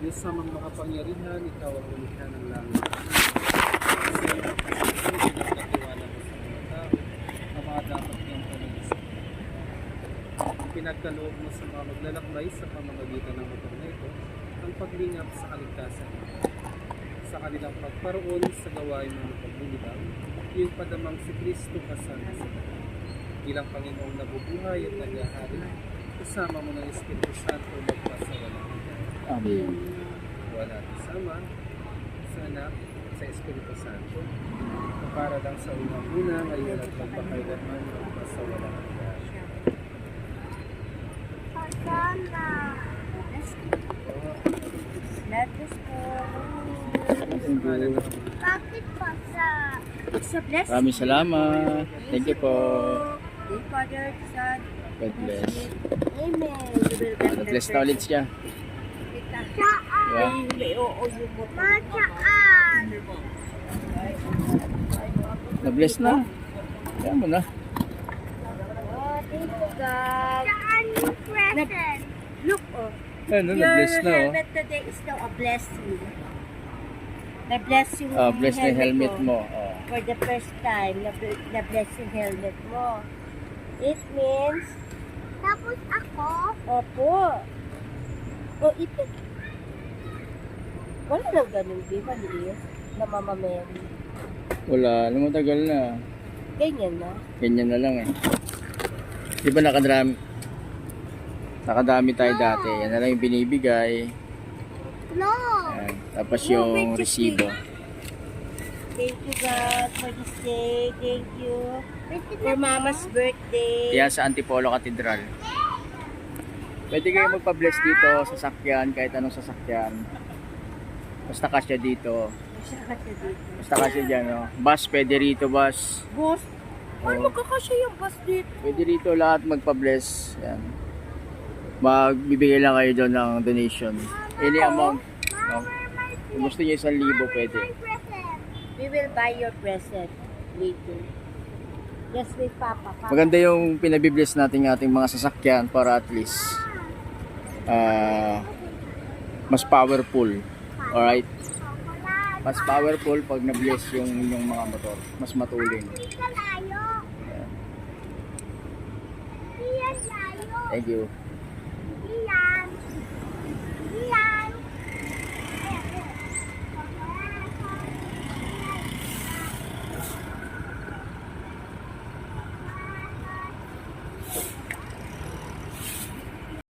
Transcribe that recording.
Diyos sa mga makapangyarihan, ikaw ang lumikha ng langit. Kasi ang pinagkatiwala mo sa mga tao na mga dapat niyang panagisip. Pinagkaloob mo sa mga maglalakbay sa pamamagitan ng motor na ito ang paglingap sa kaligtasan. Sa kanilang pagparoon sa gawain ng paglilibang, yung padamang si Kristo kasama sa bilang Panginoong nabubuhay at naghahari, kasama mo ng Espiritu Santo magpasawalang hanggan. Amen. Wala kasama sa Anak, sa Espiritu Santo, na para lang sa unang-una, ngayon at magpakailanman magpasawalang hanggan. Kasama. Let's go. Bakit pa sa... It's a blessing. Maraming salamat. Thank you po. Thank Father, Son, God bless. Amen. God bless na ulit siya. Saan? Saan? Na-bless na. Kaya mo na. Oh, thank you, God. Saan yung present? Look, oh. Ano, na-bless Your na oh. helmet today is now a blessing. Na-bless yung Bless na yung helmet mo. Oh. For the first time, na-bless yung helmet mo. It means... Tapos ako? Opo. O, ipit. Wala lang ganun, di ba, Liis? Na Mama Mary. Wala, lumatagal na. Ganyan na. Ganyan na lang eh. Di ba nakadami tayo dati. Yan na lang yung binibigay. No! Ayan. Tapos yung resibo. Thank you, God, for this day. Thank you. For Mama's birthday. Yan sa Antipolo Cathedral. Pwede kayo magpa-bless dito sa sakyan, kahit anong sasakyan. Basta kasya dito. Siya ka siya dito. Basta kasya dyan, no? Bus, pwede rito, bus. Boss, Oh. magkakasya yung bus dito? Pwede rito lahat magpa-bless. Yan. Magbibigay lang kayo doon ng donation. Any amount. No? Kung gusto niyo 1,000, pwede. We will buy your present later. Yes, with Papa. Maganda yung pinabibless natin ating mga sasakyan para at least mas powerful. Alright? Mas powerful pag na-bless yung inyong mga motor. Mas matuling. Ayan. Thank you.